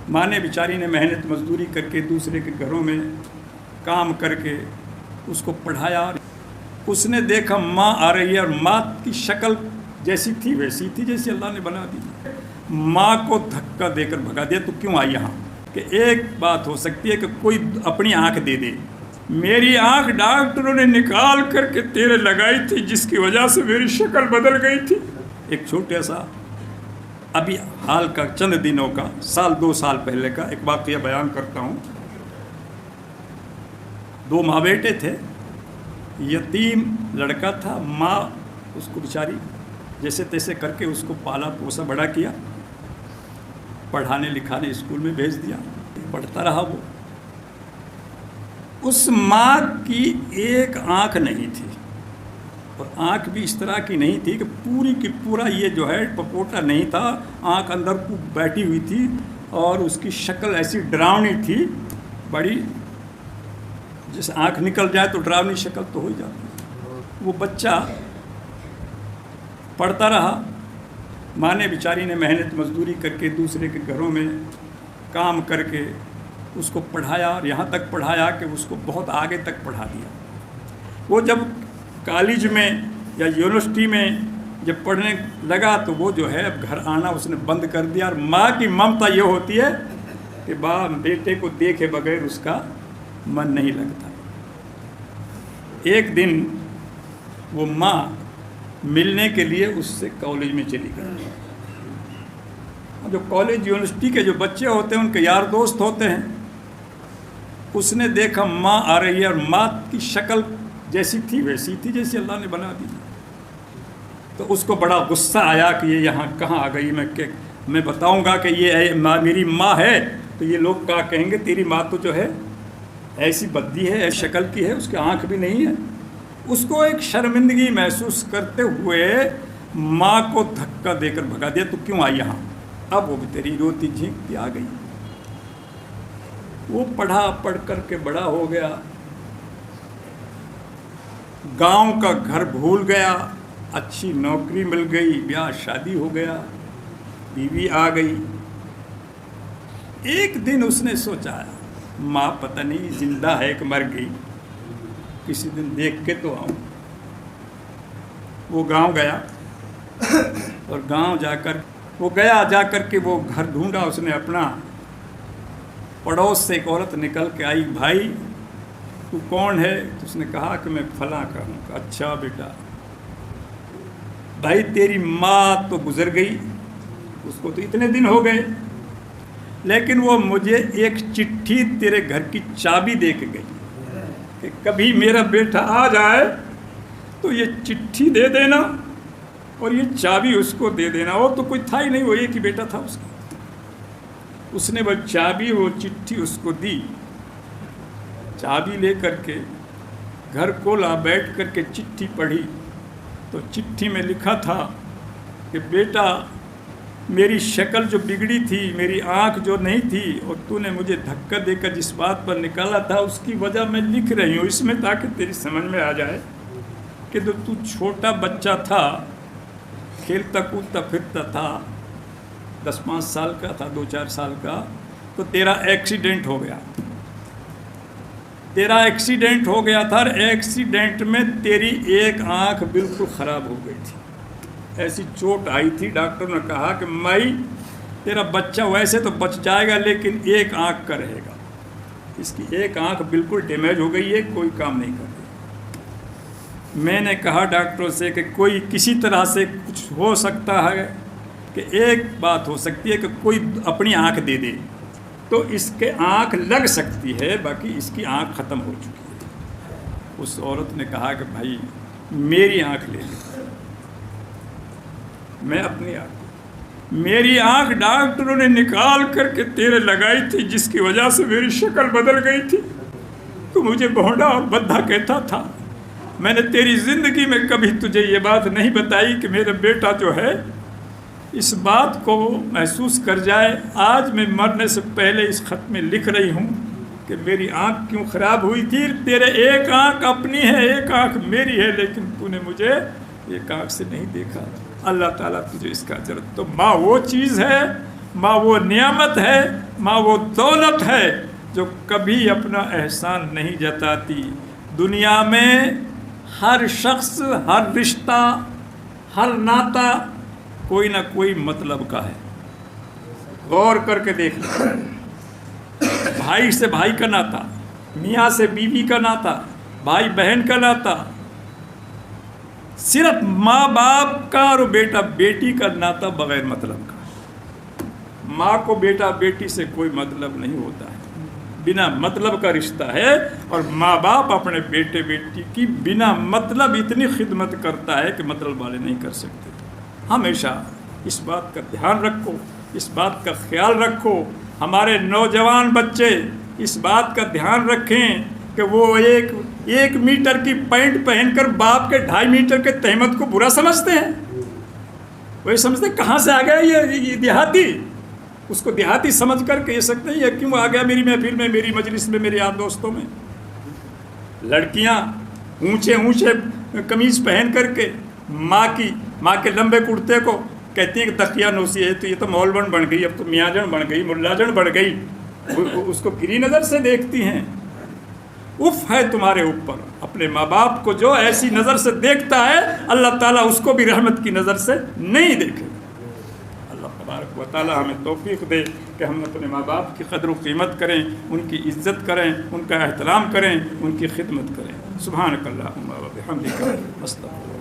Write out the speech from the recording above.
माँ ने बेचारी ने मेहनत मजदूरी करके दूसरे के घरों में काम करके उसको पढ़ाया। उसने देखा माँ आ रही है और माँ की शक्ल जैसी थी वैसी थी जैसी अल्लाह ने बना दी। माँ को धक्का देकर भगा दिया, तो क्यों आई यहाँ? कि एक बात हो सकती है कि कोई अपनी आँख दे दे। मेरी आँख डॉक्टरों ने निकाल करके तेरे लगाई थी, जिसकी वजह से मेरी शक्ल बदल गई थी। एक छोटे सा अभी हाल का चंद दिनों का, साल 2 साल पहले का एक वाक़या बयान करता हूँ। 2 माँ बेटे थे, यतीम लड़का था। माँ उसको बेचारी जैसे तैसे करके उसको पाला पोसा बड़ा किया, पढ़ाने लिखाने स्कूल में भेज दिया, पढ़ता रहा वो। उस माँ की एक आँख नहीं थी, और आँख भी इस तरह की नहीं थी कि पूरी की पूरा ये जो है पपोटा नहीं था, आँख अंदर को बैठी हुई थी, और उसकी शक्ल ऐसी डरावनी थी बड़ी, जैसे आँख निकल जाए तो डरावनी शक्ल तो हो ही जाती। वो बच्चा पढ़ता रहा। माँ ने बेचारी ने मेहनत मजदूरी करके दूसरे के घरों में काम करके उसको पढ़ाया, और यहाँ तक पढ़ाया कि उसको बहुत आगे तक पढ़ा दिया। वो जब कॉलेज में या यूनिवर्सिटी में जब पढ़ने लगा तो वो जो है अब घर आना उसने बंद कर दिया। और माँ की ममता ये होती है कि बेटे को देखे बगैर उसका मन नहीं लगता। एक दिन वो माँ मिलने के लिए उससे कॉलेज में चली गई। जो कॉलेज यूनिवर्सिटी के जो बच्चे होते हैं उनके यार दोस्त होते हैं। उसने देखा माँ आ रही है और माँ की शक्ल जैसी थी वैसी थी जैसी अल्लाह ने बना दी। तो उसको बड़ा गुस्सा आया कि ये यहाँ कहाँ आ गई। मैं बताऊँगा कि ये मेरी माँ है तो ये लोग क्या कहेंगे, तेरी माँ तो जो है ऐसी बद्दी है, ऐसी शक्ल की है, उसकी आँख भी नहीं है। उसको एक शर्मिंदगी महसूस करते हुए माँ को धक्का देकर भगा दिया, तो क्यों आई यहाँ? अब वो भी तेरी रोती झींकती आ गई। वो पढ़ कर के बड़ा हो गया, गांव का घर भूल गया, अच्छी नौकरी मिल गई, ब्याह शादी हो गया, बीवी आ गई। एक दिन उसने सोचा माँ पता नहीं जिंदा है कि मर गई, किसी दिन देख के तो आऊँ। वो गांव गया, और गांव जाकर के वो घर ढूंढा उसने अपना। पड़ोस से एक औरत निकल के आई, भाई तू कौन है? तो उसने कहा कि मैं फलां का हूँ। अच्छा बेटा, भाई तेरी माँ तो गुजर गई, उसको तो इतने दिन हो गए, लेकिन वो मुझे एक चिट्ठी तेरे घर की चाबी दे के गई कि कभी मेरा बेटा आ जाए तो ये चिट्ठी दे देना और ये चाबी उसको दे देना। वो तो कोई था ही नहीं, वो एक ही बेटा था उसका। उसने वो चाबी, वो चिट्ठी उसको दी। चाबी ले करके घर खोला, बैठ करके चिट्ठी पढ़ी तो चिट्ठी में लिखा था कि बेटा मेरी शक्ल जो बिगड़ी थी, मेरी आँख जो नहीं थी, और तूने मुझे धक्का देकर जिस बात पर निकाला था उसकी वजह मैं लिख रही हूँ इसमें, ताकि तेरी समझ में आ जाए कि तो तू छोटा बच्चा था, खेलता कूदता फिरता था, 10-5 साल का था, 2-4 साल का, तो तेरा एक्सीडेंट हो गया। तेरा एक्सीडेंट हो गया था, और एक्सीडेंट में तेरी एक आँख बिल्कुल ख़राब हो गई थी, ऐसी चोट आई थी। डॉक्टर ने कहा कि माई तेरा बच्चा वैसे तो बच जाएगा लेकिन एक आँख का रहेगा, इसकी एक आँख बिल्कुल डैमेज हो गई है, कोई काम नहीं कर रही। मैंने कहा डॉक्टरों से कि कोई किसी तरह से कुछ हो सकता है, कि एक बात हो सकती है कि कोई अपनी आँख दे दे तो इसके आँख लग सकती है, बाकी इसकी आँख ख़त्म हो चुकी है। उस औरत ने कहा कि भाई मेरी आँख ले ली। मैं अपनी आँख, मेरी आँख डॉक्टरों ने निकाल करके तेरे लगाई थी, जिसकी वजह से मेरी शक्ल बदल गई थी। तो मुझे भोंडा और बद्धा कहता था। मैंने तेरी ज़िंदगी में कभी तुझे ये बात नहीं बताई कि मेरा बेटा जो है इस बात को महसूस कर जाए। आज मैं मरने से पहले इस ख़त में लिख रही हूँ कि मेरी आँख क्यों ख़राब हुई थी। तेरे एक आँख अपनी है, एक आँख मेरी है, लेकिन तूने मुझे एक आँख से नहीं देखा। अल्लाह ताला तुझे इसका अजर। तो माँ वो चीज़ है ماں وہ نعمت ہے، ماں وہ دولت ہے جو کبھی اپنا احسان نہیں جتاتی۔ دنیا میں ہر شخص، ہر رشتہ، ہر ناتا کوئی نہ کوئی مطلب کا ہے۔ غور کر کے دیکھ لو، بھائی سے بھائی کا ناتا، میاں سے بیوی کا ناتا، بھائی بہن کا ناتا، صرف ماں باپ کا اور بیٹا بیٹی کا ناتا بغیر مطلب کا۔ ماں کو بیٹا بیٹی سے کوئی مطلب نہیں ہوتا ہے، بنا مطلب کا رشتہ ہے، اور ماں باپ اپنے بیٹے بیٹی کی بنا مطلب اتنی خدمت کرتا ہے کہ مطلب والے نہیں کر سکتے۔ ہمیشہ اس بات کا دھیان رکھو، اس بات کا خیال رکھو، ہمارے نوجوان بچے اس بات کا دھیان رکھیں کہ وہ ایک میٹر کی پینٹ پہن کر باپ کے 2.5 میٹر کے تہمت کو برا سمجھتے ہیں۔ وہ سمجھتے کہاں سے آ گیا یہ دیہاتی، اس کو دیہاتی سمجھ کر کہہ سکتے ہیں یہ کیوں آ گیا میری محفل میں، میری مجلس میں، میرے یار دوستوں میں۔ لڑکیاں اونچے قمیض پہن کر کے ماں کے لمبے کرتے کو کہتی ہیں کہ تقیہ نوسی ہے، تو یہ تو مولون بن گئی، اب تو میاں جن بن گئی، ملا جن بن گئی، اس کو گری نظر سے دیکھتی ہیں۔ اف ہے تمہارے اوپر، اپنے ماں باپ کو جو ایسی نظر سے دیکھتا ہے اللہ تعالیٰ اس کو بھی رحمت کی نظر سے نہیں دیکھے۔ اللہ تبارک و تعالیٰ ہمیں توفیق دے کہ ہم اپنے ماں باپ کی قدر و قیمت کریں، ان کی عزت کریں، ان کا احترام کریں، ان کی خدمت کریں۔ سبحانک اللہم و بحمدک، استغفرک۔